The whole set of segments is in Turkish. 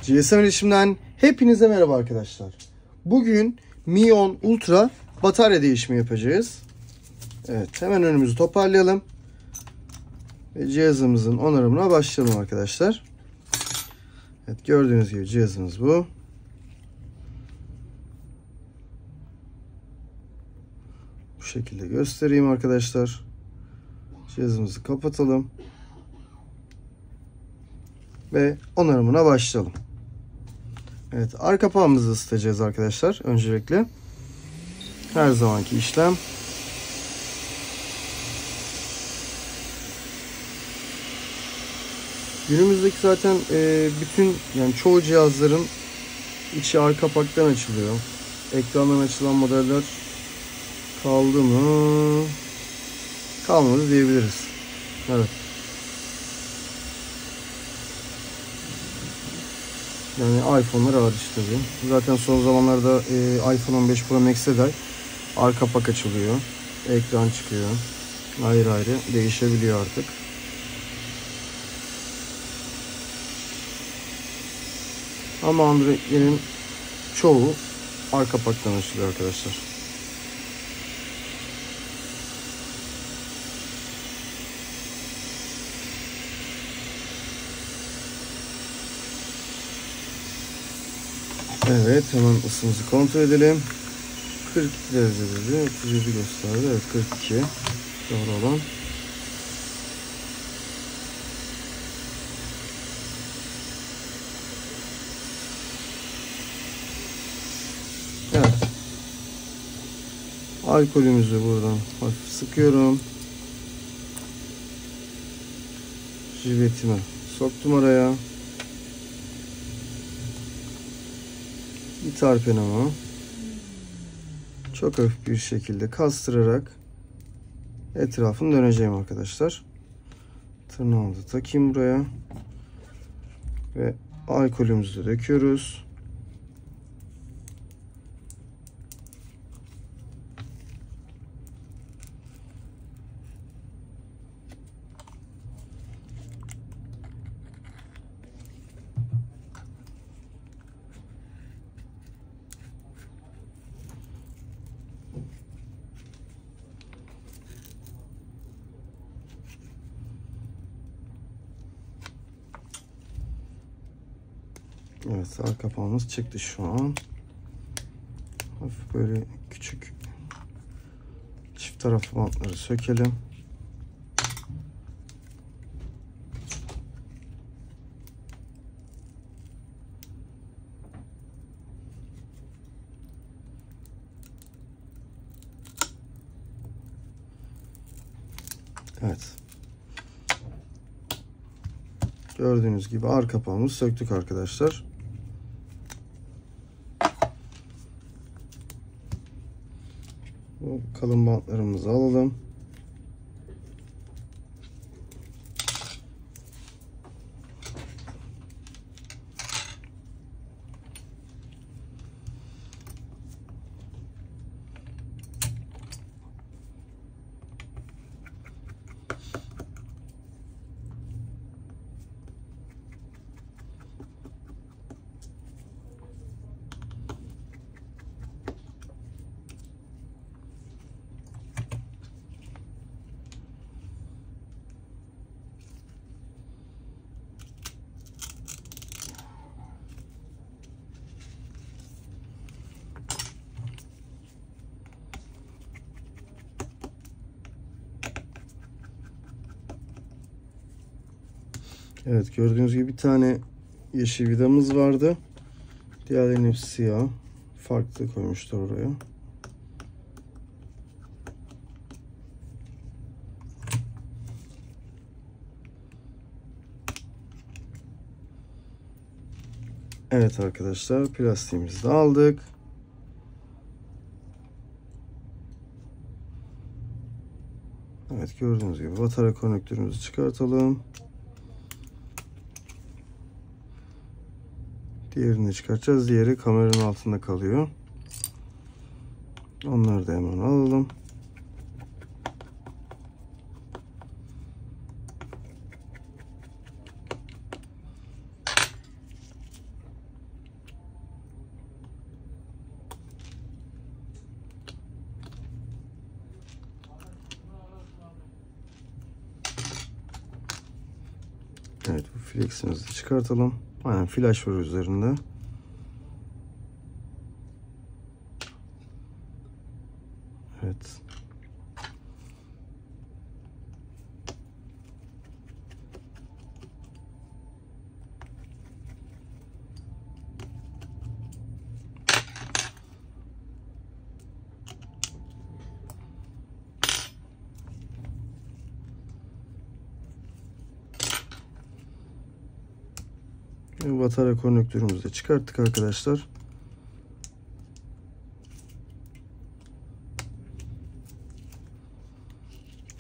GSM İletişim'den hepinize merhaba arkadaşlar. Bugün Mi-10 Ultra batarya değişimi yapacağız. Evet, hemen önümüzü toparlayalım. Ve cihazımızın onarımına başlayalım arkadaşlar. Evet, gördüğünüz gibi cihazımız bu. Bu şekilde göstereyim arkadaşlar. Cihazımızı kapatalım. Ve onarımına başlayalım. Evet, arka kapağımızı ısıtacağız arkadaşlar. Öncelikle her zamanki işlem. Günümüzdeki zaten bütün çoğu cihazların içi arka kapaktan açılıyor. Ekrandan açılan modeller kaldı mı? Kalmadı diyebiliriz. Evet. Yani iPhone'lar hariç tabii. Zaten son zamanlarda iPhone 15 Pro Max'e de arka kapak açılıyor. Ekran çıkıyor. Ayrı ayrı değişebiliyor artık. Ama Android'lerin çoğu arka kapaktan açılıyor arkadaşlar. Evet, hemen ısımızı kontrol edelim. 42 derece dedi. 37 gösterdi. Evet, 42. Doğru olan. Evet. Alkolümüzü buradan hafif sıkıyorum. Jiletimi soktum araya. Gitar penamı çok hafif bir şekilde kastırarak etrafını döneceğim arkadaşlar. Tırnağımı da takayım buraya. Ve alkolümüzü de döküyoruz. Evet, arka kapağımız çıktı şu an. Hafif böyle küçük çift taraflı bantları sökelim. Evet. Gördüğünüz gibi arka kapağımızı söktük arkadaşlar. Bu kalın bantlarımızı alalım. Evet, gördüğünüz gibi bir tane yeşil vidamız vardı. Diğerlerinin hepsi siyah. Farklı koymuşlar oraya. Evet arkadaşlar, plastiğimizi de aldık. Evet, gördüğünüz gibi batarya konnektörümüzü çıkartalım. Diğerini çıkartacağız. Diğeri kameranın altında kalıyor. Onları da hemen alalım. Evet, bu fleximizi çıkartalım. Aynen, flash var üzerinde. Evet. Batarya konnektörümüzü de çıkarttık arkadaşlar.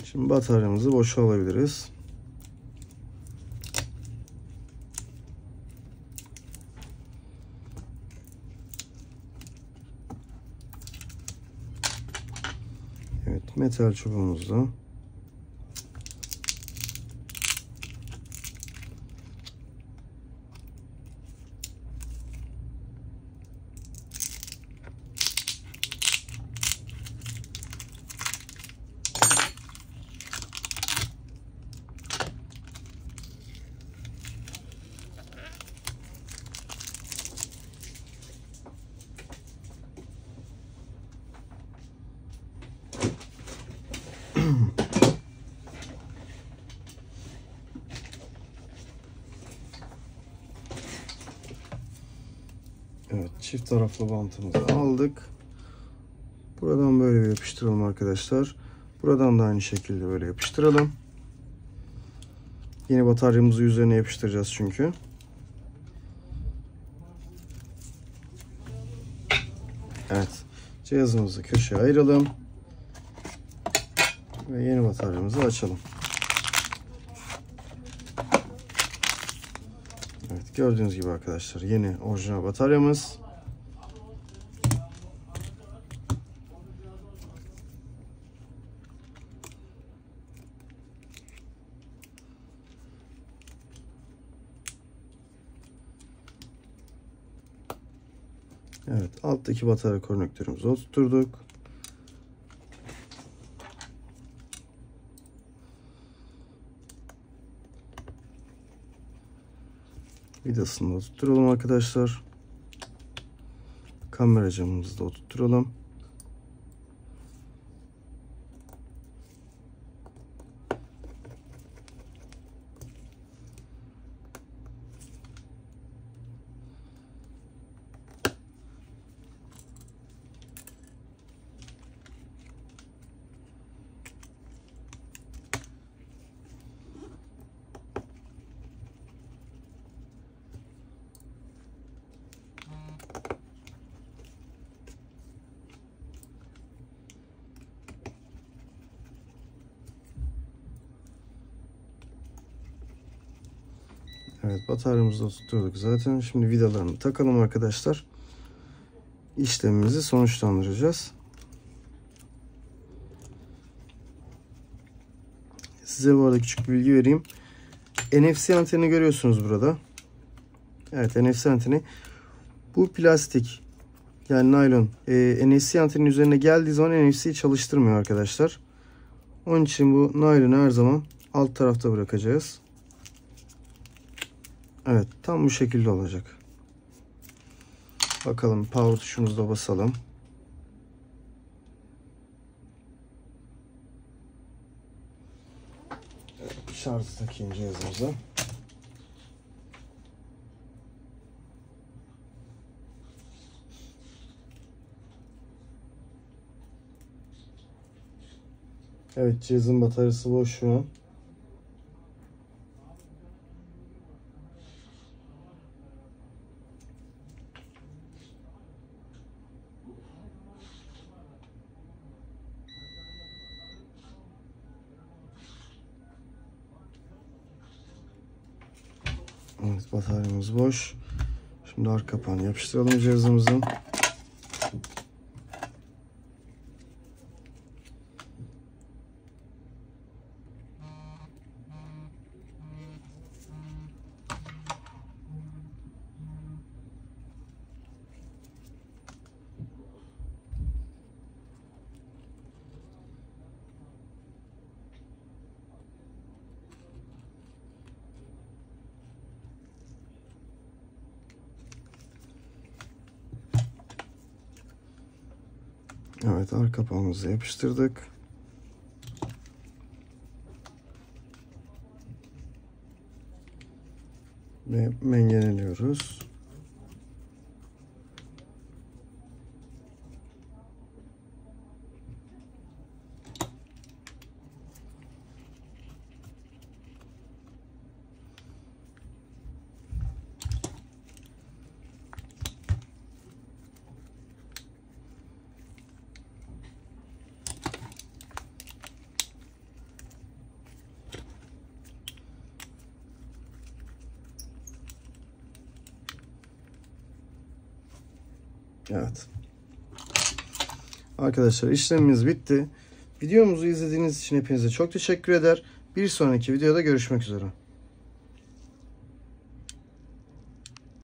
Şimdi bataryamızı boşa alabiliriz. Evet, metal çubuğumuzu evet, çift taraflı bantımızı aldık. Buradan böyle bir yapıştıralım arkadaşlar. Buradan da aynı şekilde böyle yapıştıralım. Yeni bataryamızı üzerine yapıştıracağız çünkü. Evet. Cihazımızı köşeye ayıralım. Ve yeni bataryamızı açalım. Evet, gördüğünüz gibi arkadaşlar, yeni orijinal bataryamız. Evet, alttaki batarya konnektörümüzü oturtturduk. Vidasını da oturtturalım arkadaşlar. Kamera camımızı da oturtturalım. Evet, bataryamızı da tutturduk zaten. Şimdi vidalarını takalım arkadaşlar. İşlemimizi sonuçlandıracağız. Size bu arada küçük bir bilgi vereyim. NFC anteni görüyorsunuz burada. Evet, NFC anteni. Bu plastik, yani naylon. NFC antenin üzerine geldiği zaman NFC'yi çalıştırmıyor arkadaşlar. Onun için bu naylonu her zaman alt tarafta bırakacağız. Evet, tam bu şekilde olacak. Bakalım, power tuşumuzu da basalım. Şarjı takayım cihazımıza. Evet, cihazın bataryası boş şu an. Evet, bataryamız boş. Şimdi arka kapağını yapıştıralım cihazımızın. Evet, arka kapağımızı yapıştırdık. Ve mengeneliyoruz. Evet. Arkadaşlar, işlemimiz bitti. Videomuzu izlediğiniz için hepinize çok teşekkür eder. Bir sonraki videoda görüşmek üzere.